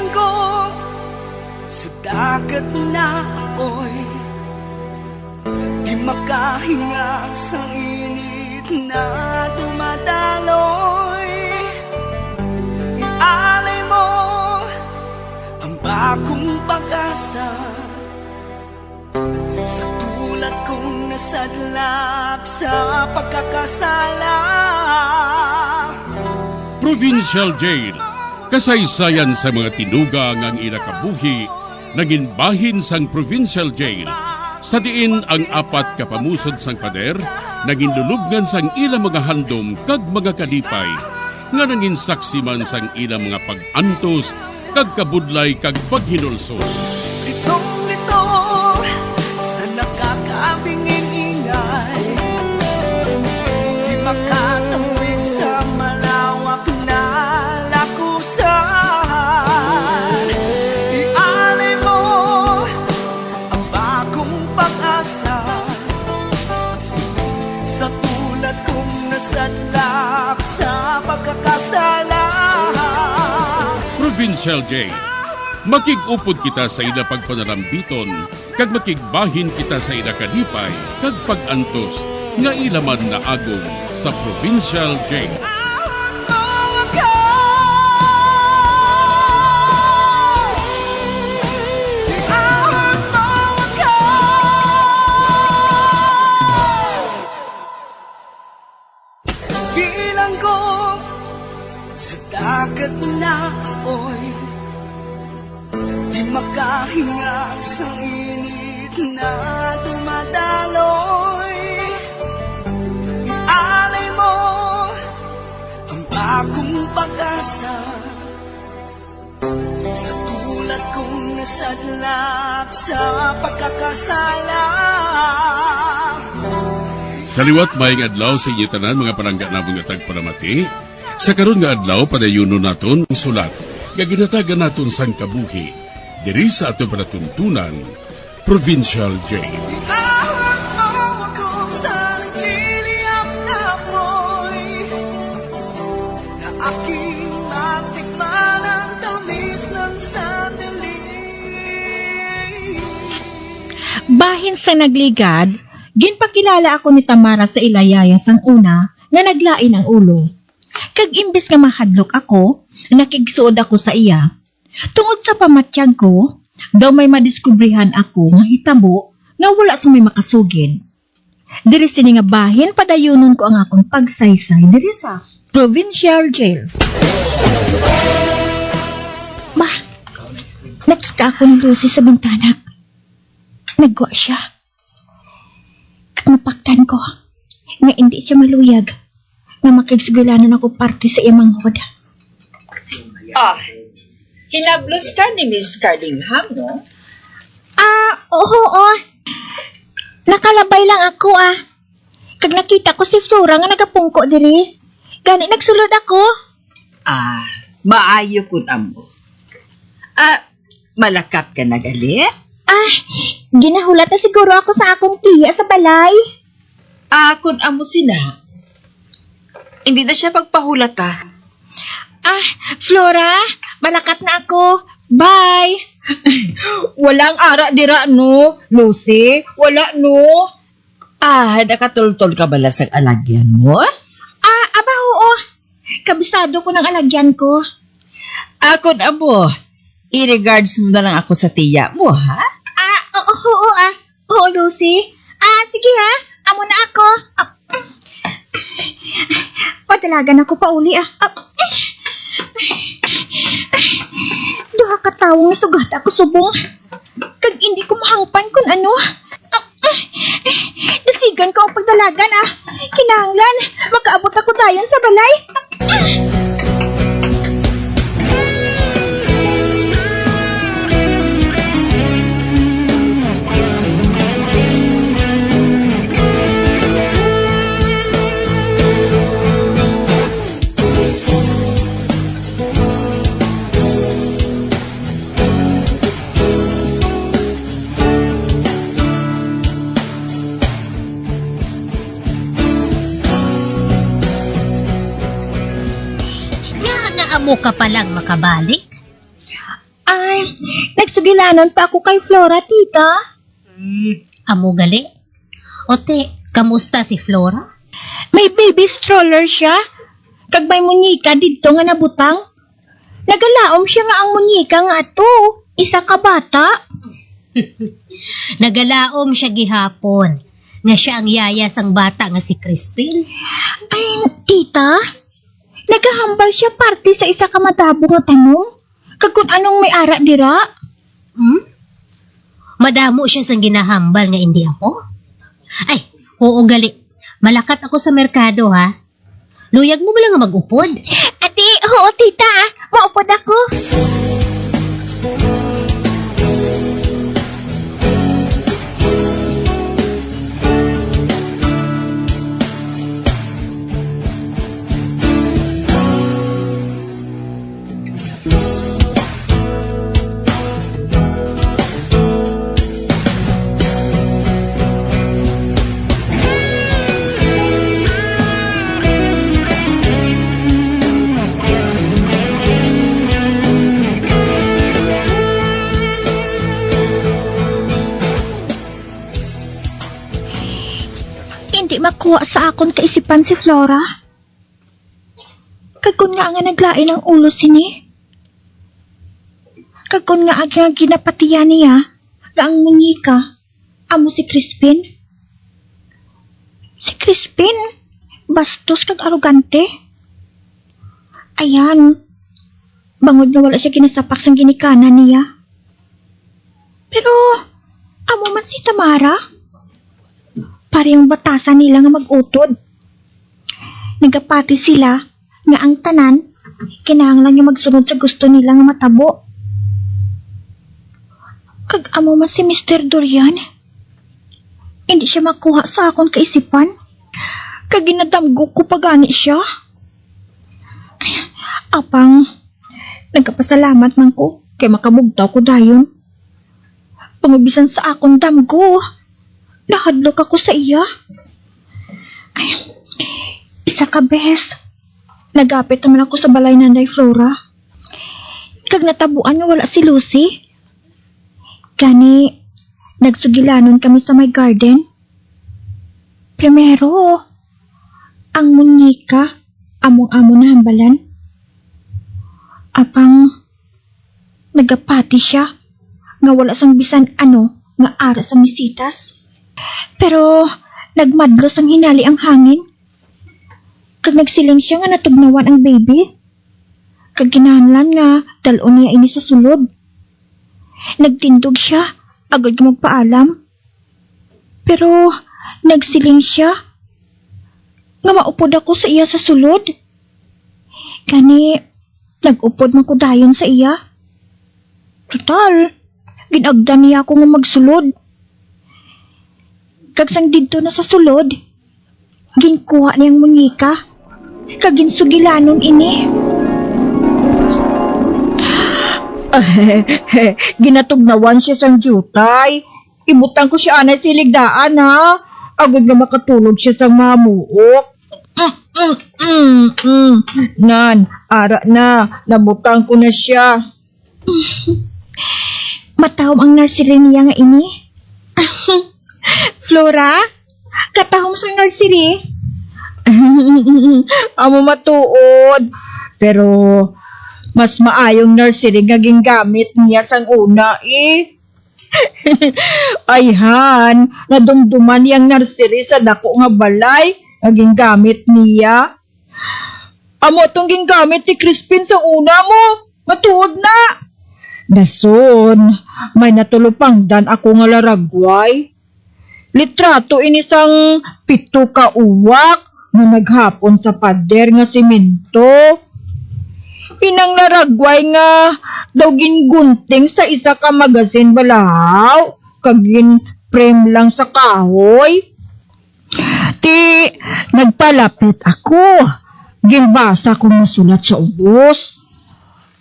Pigilan ko sa dagat na apoy, di makahinga sa init na dumadaloy. Ialay mo ang bagong pag-asa sa tulad kong nasadlak sa pagkakasala. Provincial Jail, kasaysayan sa mga tinuga ngang inakabuhi, naging bahin sang Provincial Jail. Sa diin ang apat kapamusod sang pader, naging lulubngan sang ilang mga handom kag mga kalipay, nga naging saksi man sang ilang mga pag-antos, kag kabudlay kag paghinulsol. Litong-lito sa nakakabingin ingay, di makatawid sa malawak na lakusan. Ialay mo ang bagong pag-asa sa tulad kong nasadlak sa pagkakasala. Provincial Jail, makig-upod kita sa ila pagpanarambiton, kag makigbahin kita sa ila kalipay, kag pag-antos, nga ilaman na agong sa Provincial Jail. Bilang ko sa dagat na apoy, di makahinga sa init na dumadaloy. Ialay mo ang bagong pag-asa sa tulad kong nasadlak sa pagkakasala. Sa liwat maing adlaw sa inyo tanan mga palangga na mga tagpalamati, sa karon nga adlaw padayuno naton ang sulat, nga ginatagan naton sang kabuhi, diri sa ato panatuntunan, Provincial Jail. Ihawak mo ako sa nagliliyap na apoy, na aking matikman ang tamis ng sandali. Bahin sa nagligad, ginpakilala ako ni Tamara sa ilayaya sang una nga naglain ang ulo. Kag imbes nga mahadlok ako, nakigsuod ako sa iya. Tungod sa pamatyag ko, daw may madiskubrihan ako nga hitabo nga wala sa may makasugid. Diri sini nga bahin padayunon ko ang akong pagsaysay diri sa Provincial Jail. Bah, nakita ko ni Lucy sa bintana. Nagwa siya. Napaktan ko nga hindi siya maluyag nga makigsugulanan ako parte sa iyang manghod. Hinablos ka ni Miss Cardingham, no? Oo. Nakalabay lang ako, Kag nakita ko si Flora nga nagapungko diri. Gani nagsulod ako. Maayo kun amo. Malakat ka na gali? Ginahulat na siguro ako sa akong tiya sa balay. Kun amo sina. Hindi na siya pagpahulat Flora, malakat na ako. Bye. Walang ara dira, no? Lucy, wala, no? Nakatultol ka bala sa alagyan mo? Aba, oo. Kabisado ko ng alagyan ko. Kun amo, i-regards mo na lang ako sa tiya mo, ha? Oo, Lucy. Sige ha. Amo na ako. Padalagan ako pa uli, Duha ka tawong nasugat ako subong. Kag hindi ko mahangpan kung ano. Dasigan ko ang pagdalagan, Kinahanglan, makaabot ako dayon sa balay. Amo ka palang makabalik? Ay, nagsugilanon pa ako kay Flora, tita. Amo gali. Ote, kamusta si Flora? May baby stroller siya. Kag may munyika dito nga nabutang. Nagalaom siya nga ang munyika nga ato. Isa ka bata. Nagalaom siya gihapon. Nga siya ang yaya sang bata nga si Crispin. Ay, tita. Nagahambal siya party sa isa ka madabo nga tanong. Kag kung anong may ara dira. Madamo siya sang ginahambal nga hindi ako? Ay, oo gali. Malakat ako sa merkado ha. Luyag mo ba lang nga mag-upod? Ate, oo tita. Maupod ako. Hindi makuha sa akon kaisipan si Flora. Kagkun nga naglain ang ulo sini. Kagkun nga ginapatiyan niya nga ang munyika amo si Crispin. Si Crispin, bastos kag arugante. Ayan, bangod nga wala siya ginasapak sang ginikanan niya. Pero, amo man si Tamara. Parehong batasan nila nga mag-utod. Nagapati sila nga ang tanan, kinahanglan nga magsunod sa gusto nila nga matabo. Kag amo man si Mr. Dorian, hindi siya makuha sa akong kaisipan. Kag ginadamgo ko pagani siya. Ay, apang, nagkapasalamat man ko kay makamugtaw ko dayon. Pangubisan sa akong damgo, nahadlok ako sa iya. Ay, isa ka bes. Nagapit naman ako sa balay na Nanay Flora. Kag natabuan nga wala si Lucy. Gani, nagsugilanon kami sa my garden. Primero, ang munyika, among-amo na hambalan. Apang, nagapati siya, nga wala sang bisan ano, nga ara sa misitas. Pero, nagmadlos ang hinali ang hangin. Kag nagsiling siya nga natugnawan ang baby. Kag kinahanglan nga dalon niya ini sa sulod. Nagtindog siya, agad nga magpaalam. Pero, nagsiling siya nga maupod ako sa iya sa sulod. Kani, nagupod man ko dayon sa iya. Total, ginagdan niya ako nga magsulod. Kag sang didto na sa sulod, ginkuha niyang munyika, kag ginsugilanon ini. Ginatugnawan siya sang jutay. Ibutang ko siya anay siligdaan ha. Agad nga makatulog siya sang mamuok. Nan, ara na. Nabutang ko na siya. Matahom ang nursery niya nga ini. Flora, katahom sa nursery. Amo matuod. Pero, mas maayong nursery nga gingamit niya sang una eh. Ayhan, nadumduman niyang nursery sa dako nga balay nga gingamit niya. Amo itong gingamit ni Crispin sa una mo. Matuod na. Dason, may natulupangdan ako nga laragway. Litrato inisang 7 ka uwak na naghapon sa pader nga simento. Inang laragway nga daw gingunting sa isa ka magasin balahaw, kagin frame lang sa kahoy. Ti, nagpalapit ako. Ginbasa ko nasulat sa ubos.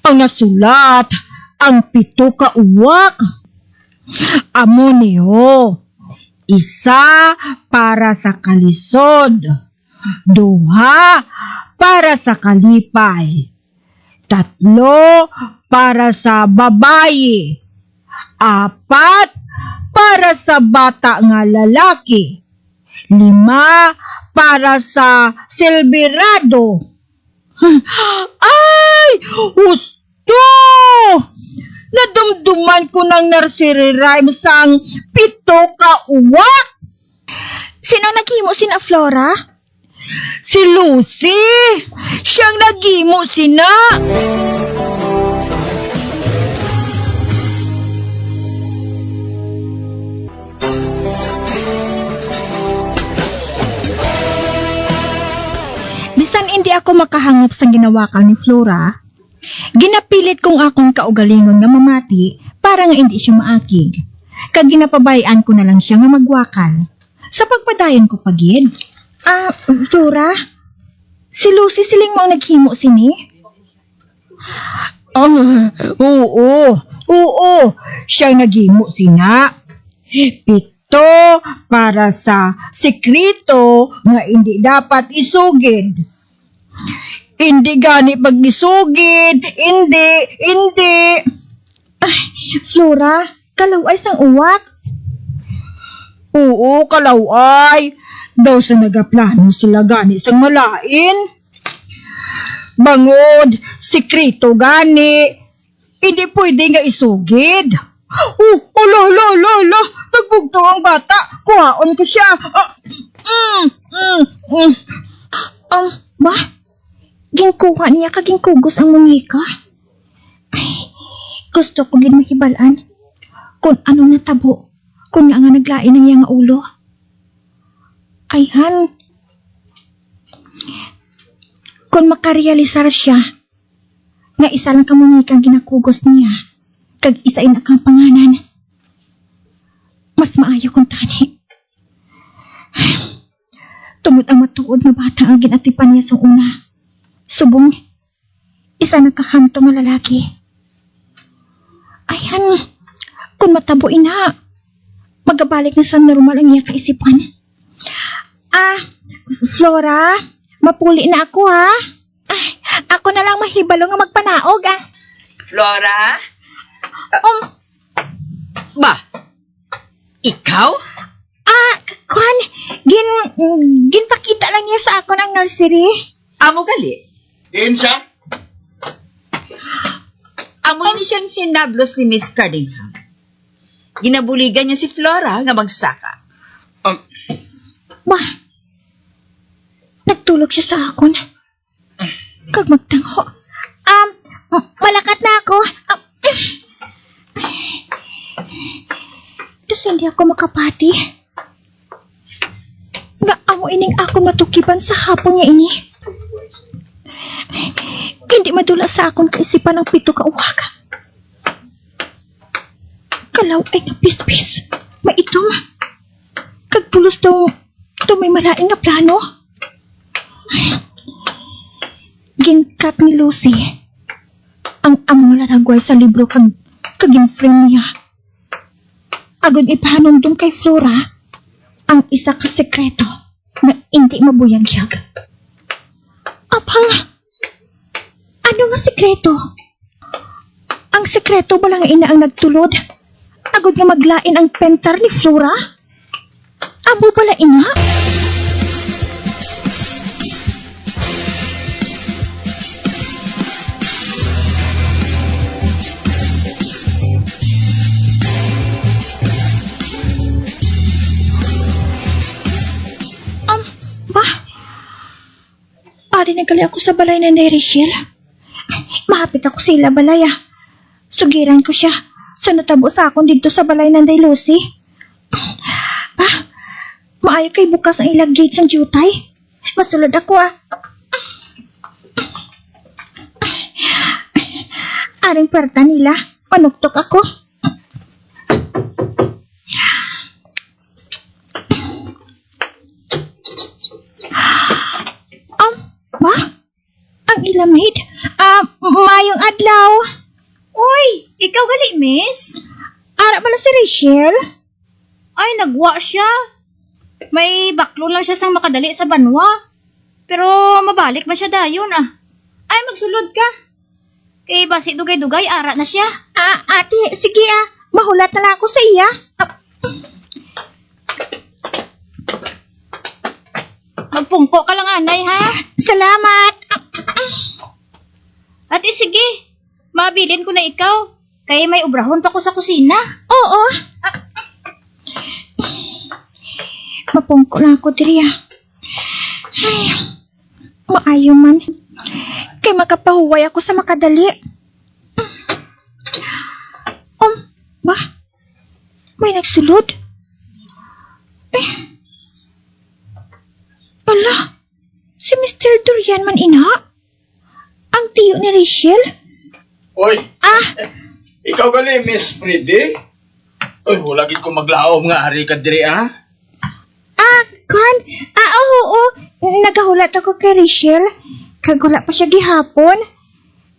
Ang nasulat, ang 7 ka uwak. Amo niyo, isa para sa kalisod, 2 para sa kalipay, 3 para sa babayi. 4 para sa bata nga lalaki. 5 para sa silberado. Ay! Husto! Nadumduman ko ng nursery rhyme sang 7 ka uwak. Sinong naghimo sina Flora? Si Lucy! Siyang naghimo sina! Bisan hindi ako makahangop sa ginawakan ni Flora, ginapilit kong akong kaugalingon nga mamati para nga hindi siya maakig. Kag ginapabayaan ko na lang siya nga magwakal. Sa pagpadayon ko pagid. Flora, si Lucy siling mo ang naghimo sini? Oo, siyang naghimo sina. 7 para sa sekreto nga hindi dapat isugid. Hindi gani pag isugid, hindi. Ay, Flora, kalaway sang uwak. Oo, kalaway. Daw sa nagaplano sila gani sang malain. Bangod, sekreto gani. Hindi pwede nga isugid. Ala, nagbugto ang bata. Kuhaon ko siya. Ba? Ginkuha niya kagingkugos ang mungika. Ay, gusto ko gin mahibalan kung ano natabo kung nga naglain ng iyang ulo. Ay, Han, kung makarealisar siya nga isa lang kamungikang ginakugos niya kag isa ina kang panganan, mas maayo kong tani. Tungod ang matuod na bata ang ginatipan niya sa una. Subong, isa nakahamto nga lalaki. Ayan, kung matabo ina, magabalik na sa normal ang iya kaisipan. Flora, mapuli na ako ha. Ay, ako na lang mahibalo nga magpanaog Flora? Ba? Ikaw? Kwan, ginpakita lang niya sa ako ng nursery. Amo gali? Siya? Amo ni siyang hinablos ni Miss Cardingham. Ginabuligan niya si Flora nga magsaka. Ba, nagtulog siya sa akon. Kag magtangho. Malakat na ako. Dus hindi ako makapati. Nga amo ining ako matukiban sa hapon niya ini. Hindi madula sa akon kaisipan ng 7 ka uwaka. Kalaw ay nga pispis. Maitom. Kag pulos daw may malaing nga plano. Ginkat ni Lucy ang among laragway sa libro kag in-frame niya. Agad ipahanumdum kay Flora ang isa ka sekreto na hindi mabuyagyag. Apang, ano nga sekreto? Ang sekreto ba lang ina ang nagtulod? Agad nga maglain ang pensar ni Flora? Abo pala ina? Pari nagali ako sa balay na Rachel. Mahapit ako sila balay Sugiran ko siya sa natabo sa akon dito sa balay na Lucy. Maayo kay bukas ang ilang gate sang jutay. Masulod ako Aring perta nila, panuktok ako. Ba? Ang ilamid? Mayong adlaw. Uy, ikaw gali, miss? Ara pala si Rachel? Ay, nagwa siya. May baklo lang siya sang makadali sa banwa. Pero mabalik man siya dayon Ay, magsulod ka. Kay basi dugay-dugay, ara na siya. Ate, sige mahulat na lang ako sa iya. Magpungko ka lang, anay, ha? Salamat. Ate, sige. Mabilin ko na ikaw. Kaya may ubrahon pa ko sa kusina. Oo. Mapungko na ako diri. Ay, maayo man. Kay makapahuway ako sa makadali. Ba? May nagsulod? Ala, si Mr. Durian man ina? Ang tiyo ni Rachel? Oy! Ikaw gali, Miss Freddy? Oy, wala gid ko maglaom nga ari ka diri, ah? Kan? Oo. Nagahulat ako kay Rachel. Kagula pa siya gihapon.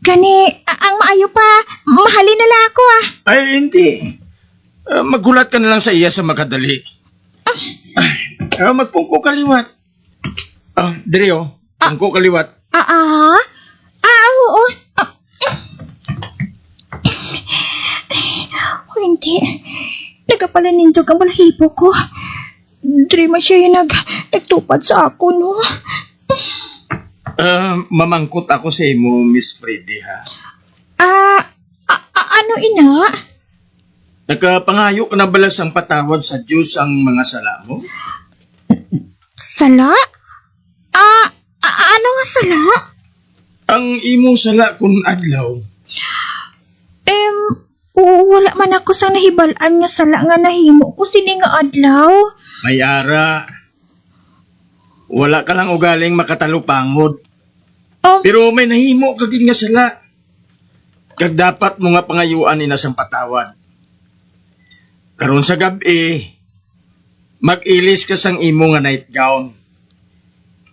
Gani, ang maayo pa, mahalin na lang ako Ay, hindi. Maggulat ka na lang sa iya sa makadali. Magpungko kaliwat. Diri, oh. Pungko kaliwat. Oo. Hindi. Nagapalanindag ang balahibo ko. Diri man siya yung nagtupad sa ako, no? Mamangkot ako sa imo, Miss Freddy, ha? Ano ina? Nakapangayo ka na balas ang patawad sa Diyos ang mga sala mo? Sala? Ano nga sala? Ang imo sala kun adlaw. Wala man ako sa nahibalaan nga sala nga nahimo ko sini nga adlaw. May ara. Wala ka lang ugaling makatalupangod. Pero may nahimo kaging nga sala. Kag dapat mo nga pangayuan inasang patawad. Karon sa gabi, mag-ilis ka sang imo nga night gown.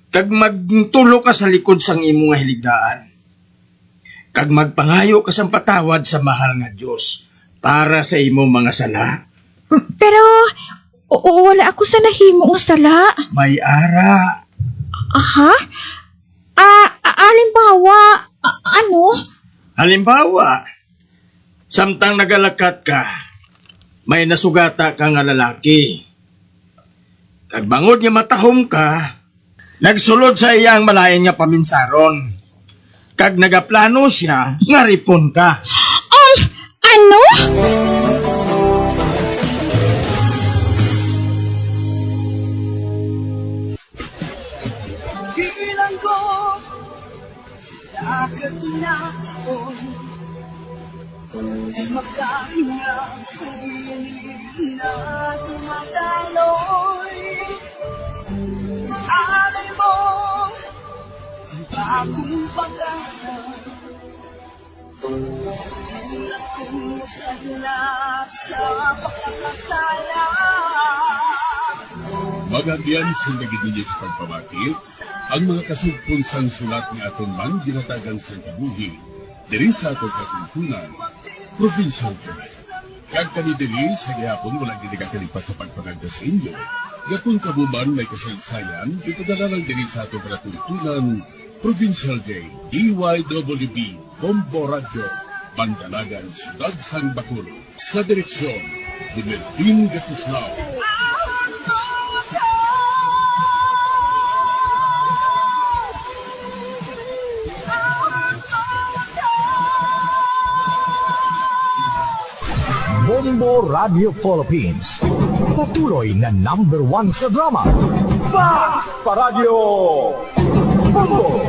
Kag magtulo ka sa likod sang imo nga hiligdaan. Kag magpangayo ka sang patawad sa mahal nga Dios para sa imo mga sala. Pero wala ako sa nahimo nga sala. May ara. Aha? Halimbawa, ano? Halimbawa, samtang nagalakat ka, may nasugata ka nga lalaki. Kag bangod nga matahom ka, nagsulod sa iyang malayan nga paminsaron. Kag nagaplano siya, nga ripon ka. Ano? Bilang ko agad na ako'y makahinga sa gilid na tumataloy. Alay mo ang bagong pag-asa. Tulad kong saglat sa pagkakasala. Magagyan sa nagiging sa pagpabati, ang mga kasugpon sang sulat ni aton man ginatagan sa kabuhi, diri sa atong katuntunan, provincial Journal. Kag kani diri sa gihapon walang ginagakalipat sa pagpangagda sa inyo. Gatong kabuman may kasaysayan, ito na lang diri sa atong katuntunan, Provincial Day, DYWB, Bombo Radio, Bandalagan, Sudad San Bacolod, sa direksyon ni Melvin Gatuslao. Bombo Radio Philippines. Patuloy na #1 sa drama. Fast Paradyo! Bombo!